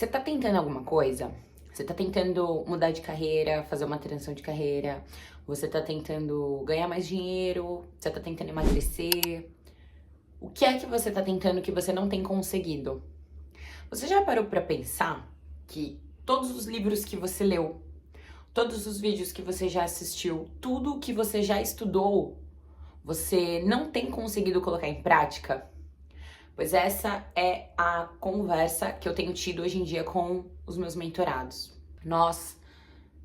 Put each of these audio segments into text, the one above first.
Você tá tentando alguma coisa? Você tá tentando mudar de carreira, fazer uma transição de carreira? Você tá tentando ganhar mais dinheiro? Você tá tentando emagrecer? O que é que você tá tentando que você não tem conseguido? Você já parou pra pensar que todos os livros que você leu, todos os vídeos que você já assistiu, tudo que você já estudou, você não tem conseguido colocar em prática? Pois essa é a conversa que eu tenho tido hoje em dia com os meus mentorados. Nós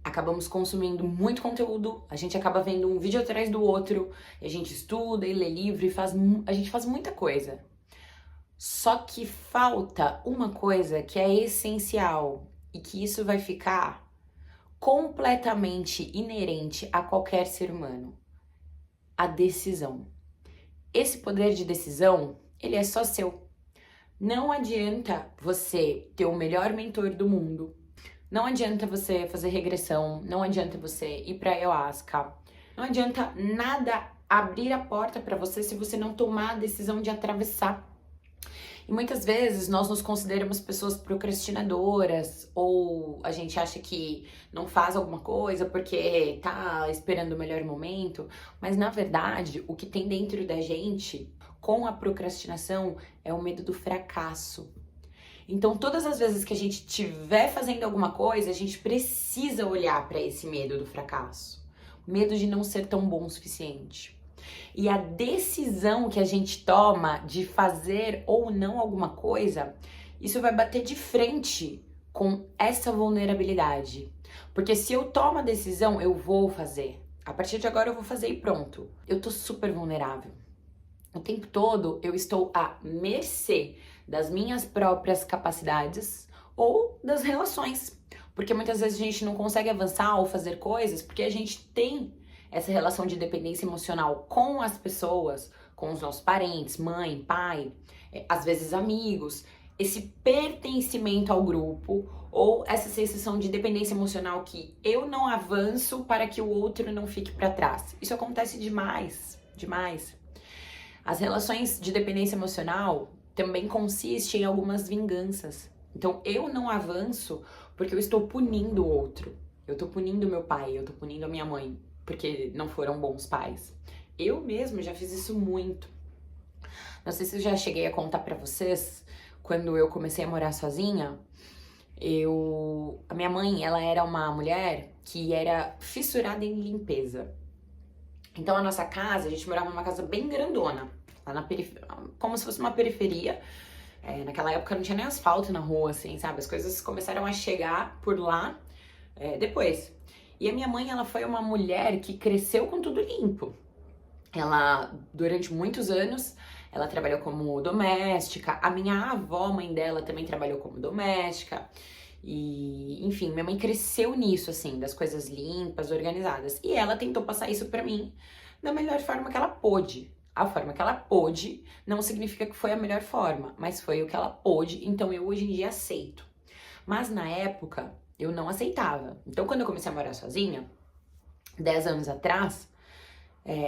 acabamos consumindo muito conteúdo, a gente acaba vendo um vídeo atrás do outro, e a gente estuda e lê livro e a gente faz muita coisa. Só que falta uma coisa que é essencial e que isso vai ficar completamente inerente a qualquer ser humano: a decisão. Esse poder de decisão, ele é só seu. Não adianta você ter o melhor mentor do mundo, não adianta você fazer regressão, não adianta você ir para ayahuasca, não adianta nada abrir a porta para você se você não tomar a decisão de atravessar. E muitas vezes nós nos consideramos pessoas procrastinadoras, ou a gente acha que não faz alguma coisa porque tá esperando o melhor momento, mas na verdade o que tem dentro da gente com a procrastinação é o medo do fracasso. Então, todas as vezes que a gente estiver fazendo alguma coisa, a gente precisa olhar para esse medo do fracasso, medo de não ser tão bom o suficiente. E a decisão que a gente toma de fazer ou não alguma coisa, isso vai bater de frente com essa vulnerabilidade. Porque se eu tomo a decisão, eu vou fazer. A partir de agora eu vou fazer e pronto. Eu tô super vulnerável. O tempo todo eu estou à mercê das minhas próprias capacidades ou das relações. Porque muitas vezes a gente não consegue avançar ou fazer coisas porque a gente tem essa relação de dependência emocional com as pessoas, com os nossos parentes, mãe, pai, às vezes amigos, esse pertencimento ao grupo ou essa sensação de dependência emocional que eu não avanço para que o outro não fique para trás. Isso acontece demais, demais. As relações de dependência emocional também consistem em algumas vinganças. Então eu não avanço porque eu estou punindo o outro. Eu estou punindo meu pai, eu estou punindo a minha mãe, porque não foram bons pais. Eu mesma já fiz isso muito. Não sei se eu já cheguei a contar pra vocês, quando eu comecei a morar sozinha, a minha mãe, ela era uma mulher que era fissurada em limpeza. Então a nossa casa, a gente morava numa casa bem grandona, lá na periferia, como se fosse uma periferia. Naquela época não tinha nem asfalto na rua, assim, sabe? As coisas começaram a chegar por lá depois. E a minha mãe, ela foi uma mulher que cresceu com tudo limpo. Ela, durante muitos anos, ela trabalhou como doméstica. A minha avó, mãe dela, também trabalhou como doméstica. E, enfim, minha mãe cresceu nisso, assim, das coisas limpas, organizadas. E ela tentou passar isso pra mim da melhor forma que ela pôde. A forma que ela pôde não significa que foi a melhor forma, mas foi o que ela pôde, então eu hoje em dia aceito. Mas na época, eu não aceitava. Então, quando eu comecei a morar sozinha, 10 anos atrás,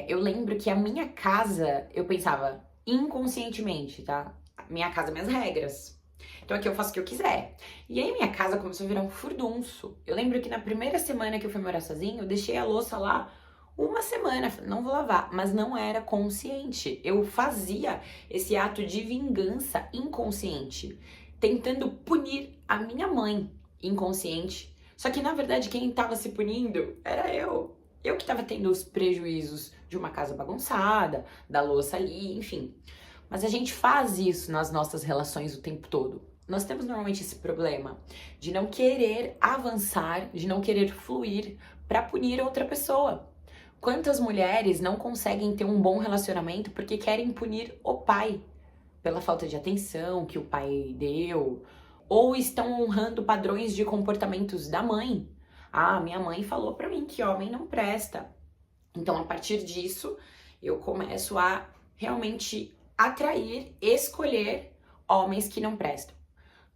eu lembro que a minha casa, eu pensava inconscientemente, tá? Minha casa, minhas regras. Então aqui eu faço o que eu quiser. E aí minha casa começou a virar um furdunço. Eu lembro que na primeira semana que eu fui morar sozinha, eu deixei a louça lá uma semana, falei, não vou lavar, mas não era consciente. Eu fazia esse ato de vingança inconsciente, tentando punir a minha mãe inconsciente. Só que na verdade quem estava se punindo era eu. Eu que estava tendo os prejuízos de uma casa bagunçada, da louça ali, enfim. Mas a gente faz isso nas nossas relações o tempo todo. Nós temos normalmente esse problema de não querer avançar, de não querer fluir para punir outra pessoa. Quantas mulheres não conseguem ter um bom relacionamento porque querem punir o pai pela falta de atenção que o pai deu, ou estão honrando padrões de comportamentos da mãe. Ah, minha mãe falou pra mim que homem não presta. Então, a partir disso, eu começo a realmente atrair, escolher homens que não prestam.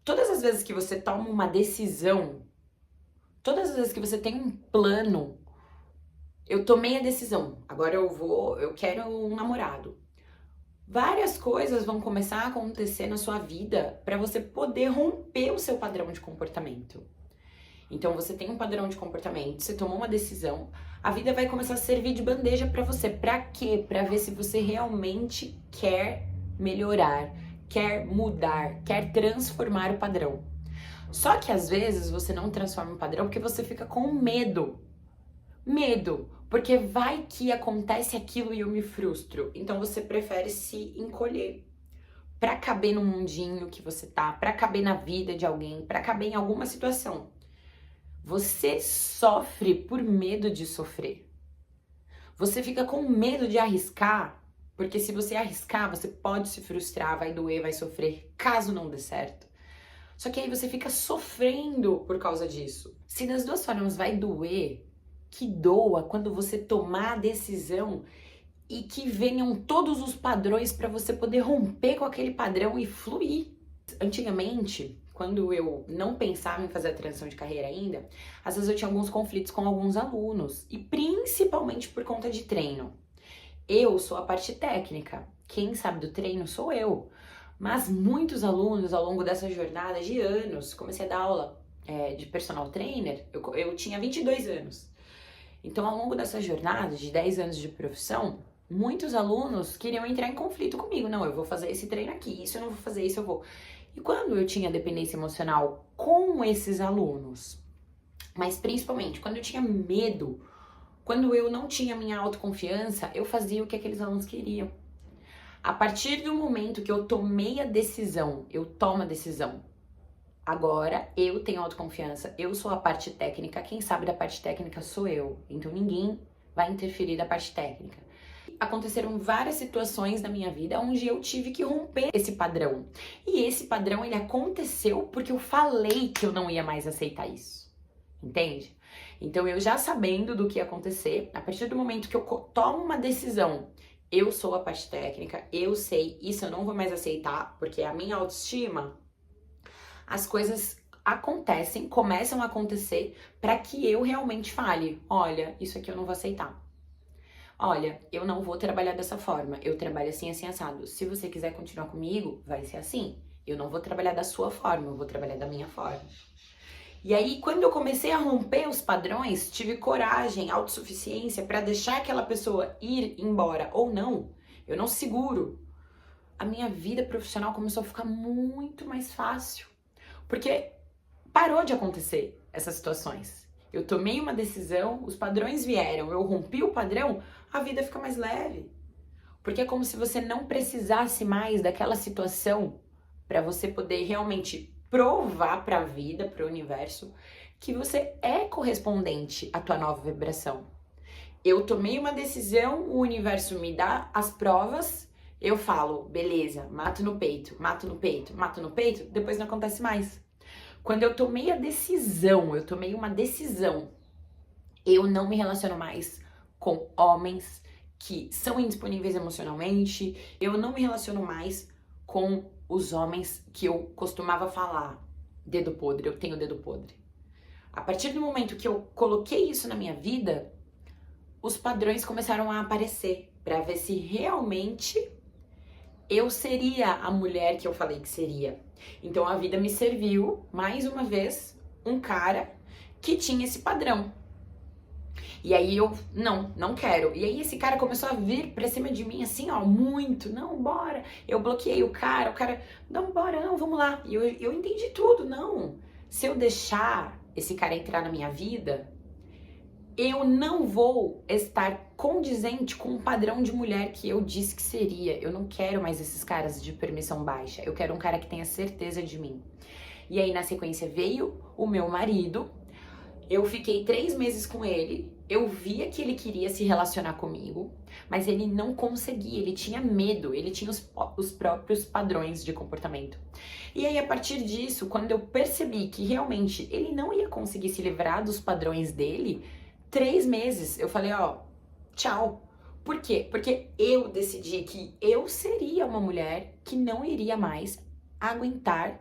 Todas as vezes que você toma uma decisão, todas as vezes que você tem um plano, eu tomei a decisão, agora eu quero um namorado. Várias coisas vão começar a acontecer na sua vida para você poder romper o seu padrão de comportamento. Então você tem um padrão de comportamento, você tomou uma decisão, a vida vai começar a servir de bandeja para você. Para quê? Para ver se você realmente quer melhorar, quer mudar, quer transformar o padrão. Só que às vezes você não transforma o padrão porque você fica com medo. Medo, porque vai que acontece aquilo e eu me frustro. Então você prefere se encolher pra caber no mundinho que você tá, pra caber na vida de alguém, pra caber em alguma situação. Você sofre por medo de sofrer. Você fica com medo de arriscar, porque se você arriscar, você pode se frustrar, vai doer, vai sofrer, caso não dê certo. Só que aí você fica sofrendo por causa disso. Se das duas formas vai doer, que doa quando você tomar a decisão e que venham todos os padrões para você poder romper com aquele padrão e fluir. Antigamente, quando eu não pensava em fazer a transição de carreira ainda, às vezes eu tinha alguns conflitos com alguns alunos, e principalmente por conta de treino. Eu sou a parte técnica, quem sabe do treino sou eu. Mas muitos alunos, ao longo dessa jornada de anos, comecei a dar aula de personal trainer, eu tinha 22 anos. Então, ao longo dessa jornada de 10 anos de profissão, muitos alunos queriam entrar em conflito comigo. Não, eu vou fazer esse treino aqui, isso eu não vou fazer, isso eu vou. E quando eu tinha dependência emocional com esses alunos, mas principalmente quando eu tinha medo, quando eu não tinha minha autoconfiança, eu fazia o que aqueles alunos queriam. A partir do momento que eu tomei a decisão, eu tomo a decisão. Agora eu tenho autoconfiança, eu sou a parte técnica, quem sabe da parte técnica sou eu. Então ninguém vai interferir da parte técnica. Aconteceram várias situações na minha vida onde eu tive que romper esse padrão. E esse padrão ele aconteceu porque eu falei que eu não ia mais aceitar isso. Entende? Então eu já sabendo do que ia acontecer, a partir do momento que eu tomo uma decisão, eu sou a parte técnica, eu sei, isso eu não vou mais aceitar, porque a minha autoestima, as coisas acontecem, começam a acontecer para que eu realmente fale, olha, isso aqui eu não vou aceitar. Olha, eu não vou trabalhar dessa forma, eu trabalho assim, assim, assado. Se você quiser continuar comigo, vai ser assim. Eu não vou trabalhar da sua forma, eu vou trabalhar da minha forma. E aí, quando eu comecei a romper os padrões, tive coragem, autossuficiência para deixar aquela pessoa ir embora ou não, eu não seguro. A minha vida profissional começou a ficar muito mais fácil. Porque parou de acontecer essas situações. Eu tomei uma decisão, os padrões vieram, eu rompi o padrão, a vida fica mais leve. Porque é como se você não precisasse mais daquela situação para você poder realmente provar para a vida, para o universo, que você é correspondente à tua nova vibração. Eu tomei uma decisão, o universo me dá as provas, eu falo, beleza, mato no peito, mato no peito, mato no peito, depois não acontece mais. Quando eu tomei a decisão, eu tomei uma decisão, eu não me relaciono mais com homens que são indisponíveis emocionalmente, eu não me relaciono mais com os homens que eu costumava falar, dedo podre, eu tenho dedo podre. A partir do momento que eu coloquei isso na minha vida, os padrões começaram a aparecer para ver se realmente eu seria a mulher que eu falei que seria. Então a vida me serviu, mais uma vez, um cara que tinha esse padrão. E aí eu, não quero. E aí esse cara começou a vir pra cima de mim assim, ó, muito. Não, bora. Eu bloqueei o cara, não, bora, não, vamos lá. E eu entendi tudo, não. Se eu deixar esse cara entrar na minha vida, eu não vou estar condizente com o padrão de mulher que eu disse que seria. Eu não quero mais esses caras de permissão baixa. Eu quero um cara que tenha certeza de mim. E aí, na sequência, veio o meu marido. Eu fiquei 3 meses com ele. Eu via que ele queria se relacionar comigo, mas ele não conseguia. Ele tinha medo. Ele tinha os próprios padrões de comportamento. E aí, a partir disso, quando eu percebi que realmente ele não ia conseguir se livrar dos padrões dele, 3 meses, eu falei, ó, tchau. Por quê? Porque eu decidi que eu seria uma mulher que não iria mais aguentar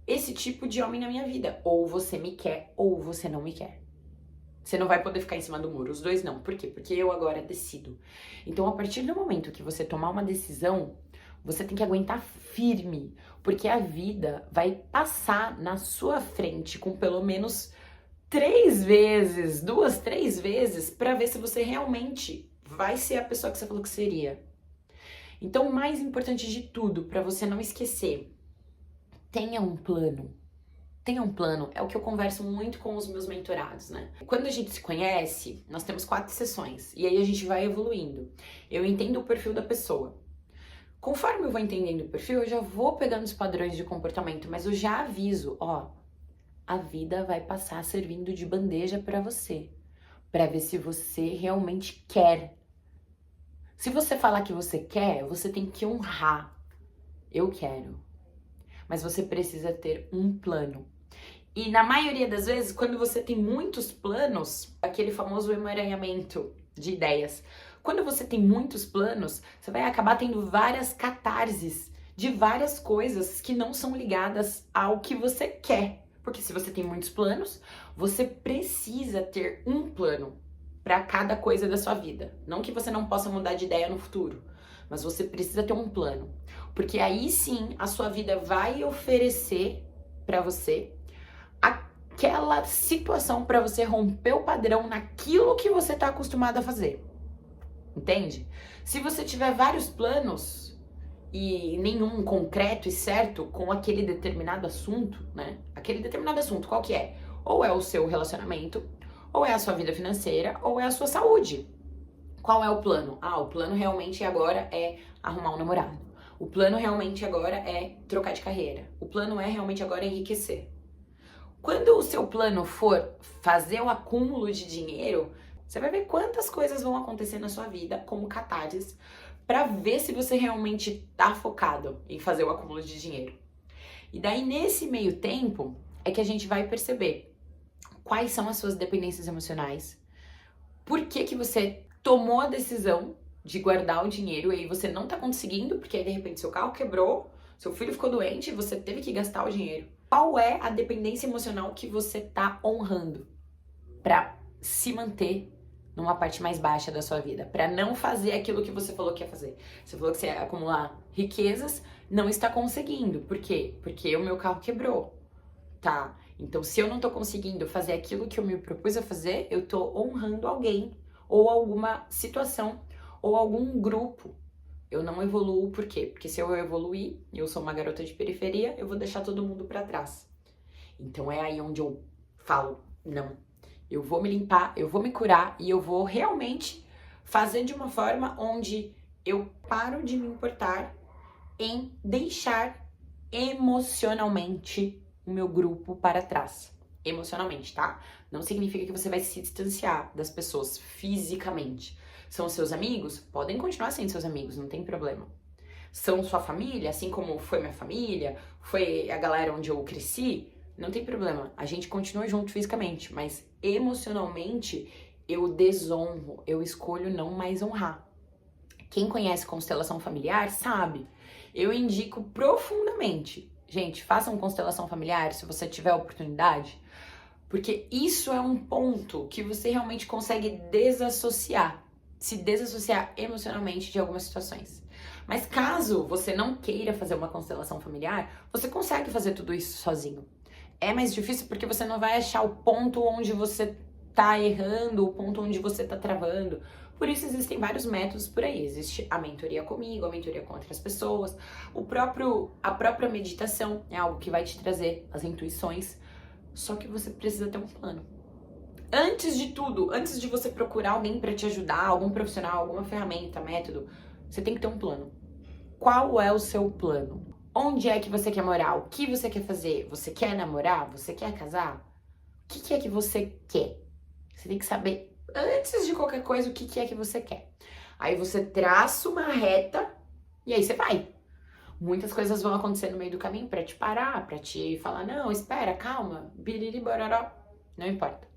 esse tipo de homem na minha vida. Ou você me quer, ou você não me quer. Você não vai poder ficar em cima do muro, os dois não. Por quê? Porque eu agora decido. Então, a partir do momento que você tomar uma decisão, Você tem que aguentar firme, porque a vida vai passar na sua frente com pelo menos 3 vezes, 2, 3 vezes, para ver se você realmente vai ser a pessoa que você falou que seria. Então, o mais importante de tudo, para você não esquecer, tenha um plano. Tenha um plano, é o que eu converso muito com os meus mentorados, né? Quando a gente se conhece, nós temos 4 sessões, e aí a gente vai evoluindo. Eu entendo o perfil da pessoa. Conforme eu vou entendendo o perfil, eu já vou pegando os padrões de comportamento, mas eu já aviso, ó, a vida vai passar servindo de bandeja pra você, pra ver se você realmente quer. Se você falar que você quer, você tem que honrar. Eu quero. Mas você precisa ter um plano. E na maioria das vezes, quando você tem muitos planos, aquele famoso emaranhamento de ideias, quando você tem muitos planos, você vai acabar tendo várias catarses de várias coisas que não são ligadas ao que você quer. Porque se você tem muitos planos, você precisa ter um plano para cada coisa da sua vida. Não que você não possa mudar de ideia no futuro, mas você precisa ter um plano. Porque aí sim a sua vida vai oferecer para você aquela situação para você romper o padrão naquilo que você tá acostumado a fazer. Entende? Se você tiver vários planos e nenhum concreto e certo com aquele determinado assunto, né? Aquele determinado assunto, qual que é? Ou é o seu relacionamento, ou é a sua vida financeira, ou é a sua saúde. Qual é o plano? Ah, o plano realmente agora é arrumar um namorado. O plano realmente agora é trocar de carreira. O plano é realmente agora enriquecer. Quando o seu plano for fazer o acúmulo de dinheiro, você vai ver quantas coisas vão acontecer na sua vida como catarses para ver se você realmente tá focado em fazer o acúmulo de dinheiro. E daí nesse meio tempo é que a gente vai perceber quais são as suas dependências emocionais, por que você tomou a decisão de guardar o dinheiro e aí você não tá conseguindo, porque aí de repente seu carro quebrou, seu filho ficou doente e você teve que gastar o dinheiro. Qual é a dependência emocional que você tá honrando pra se manter numa parte mais baixa da sua vida, pra não fazer aquilo que você falou que ia fazer? Você falou que você ia acumular riquezas, não está conseguindo. Por quê? Porque o meu carro quebrou, tá? Então, se eu não tô conseguindo fazer aquilo que eu me propus a fazer, eu tô honrando alguém ou alguma situação ou algum grupo. Eu não evoluo, por quê? Porque se eu evoluir, eu sou uma garota de periferia, eu vou deixar todo mundo pra trás. Então é aí onde eu falo, não. Eu vou me limpar, eu vou me curar e eu vou realmente fazer de uma forma onde eu paro de me importar em deixar emocionalmente o meu grupo para trás. Emocionalmente, tá? Não significa que você vai se distanciar das pessoas fisicamente. São seus amigos? Podem continuar sendo seus amigos, não tem problema. São sua família, assim como foi minha família, foi a galera onde eu cresci, não tem problema. A gente continua junto fisicamente, mas emocionalmente eu desonro, eu escolho não mais honrar. Quem conhece constelação familiar sabe. Eu indico profundamente. Gente, façam constelação familiar se você tiver a oportunidade, porque isso é um ponto que você realmente consegue se desassociar emocionalmente de algumas situações. Mas caso você não queira fazer uma constelação familiar, você consegue fazer tudo isso sozinho. É mais difícil porque você não vai achar o ponto onde você tá errando, o ponto onde você tá travando. Por isso existem vários métodos por aí. Existe a mentoria comigo, a mentoria com outras pessoas, a própria meditação é algo que vai te trazer as intuições, só que você precisa ter um plano. Antes de tudo, antes de você procurar alguém para te ajudar, algum profissional, alguma ferramenta, método, você tem que ter um plano. Qual é o seu plano? Onde é que você quer morar? O que você quer fazer? Você quer namorar? Você quer casar? O que é que você quer? Você tem que saber, antes de qualquer coisa, o que é que você quer. Aí você traça uma reta e aí você vai. Muitas coisas vão acontecer no meio do caminho pra te parar, pra te falar, não, espera, calma, biriri, bororó, não importa.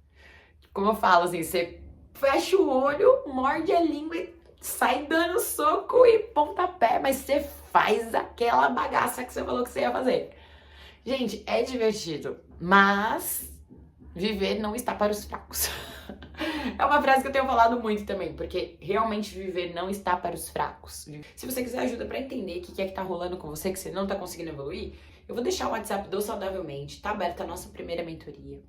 Como eu falo, assim, você fecha o olho, morde a língua e sai dando soco e pontapé, mas você faz aquela bagaça que você falou que você ia fazer. Gente, é divertido, mas viver não está para os fracos. É uma frase que eu tenho falado muito também, porque realmente viver não está para os fracos. Se você quiser ajuda pra entender o que é que tá rolando com você, que você não tá conseguindo evoluir, eu vou deixar o WhatsApp do Saudavelmente, tá aberta a nossa primeira mentoria.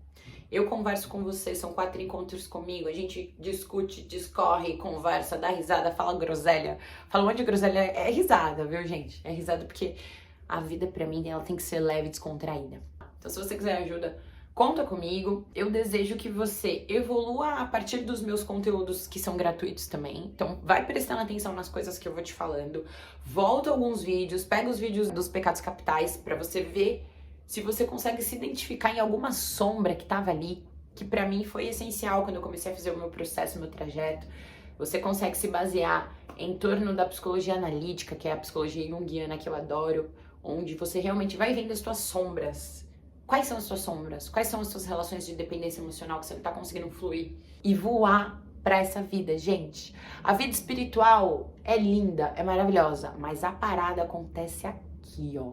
Eu converso com você, são 4 encontros comigo, a gente discute, discorre, conversa, dá risada, fala groselha. Fala um monte de groselha, é risada, viu, gente? É risada porque a vida pra mim, ela tem que ser leve e descontraída. Então, se você quiser ajuda, conta comigo. Eu desejo que você evolua a partir dos meus conteúdos que são gratuitos também. Então, vai prestando atenção nas coisas que eu vou te falando. Volta alguns vídeos, pega os vídeos dos pecados capitais pra você ver se você consegue se identificar em alguma sombra que tava ali, que pra mim foi essencial quando eu comecei a fazer o meu processo, o meu trajeto. Você consegue se basear em torno da psicologia analítica, que é a psicologia junguiana que eu adoro, onde você realmente vai vendo as suas sombras. Quais são as suas sombras? Quais são as suas relações de dependência emocional que você não tá conseguindo fluir? E voar pra essa vida, gente. A vida espiritual é linda, é maravilhosa, mas a parada acontece aqui, ó,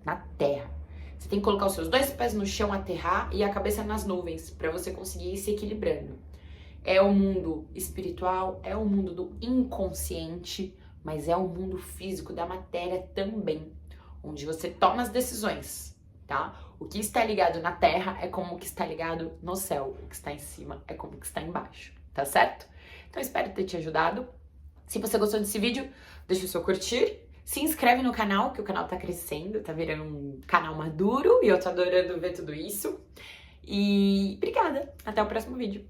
na Terra. Você tem que colocar os seus 2 pés no chão, aterrar e a cabeça nas nuvens pra você conseguir ir se equilibrando. É o mundo espiritual, é o mundo do inconsciente, mas é o mundo físico da matéria também, onde você toma as decisões, tá? O que está ligado na terra é como o que está ligado no céu, o que está em cima é como o que está embaixo, tá certo? Então espero ter te ajudado. Se você gostou desse vídeo, deixa o seu curtir, se inscreve no canal, que o canal tá crescendo, tá virando um canal maduro e eu tô adorando ver tudo isso. E obrigada, até o próximo vídeo.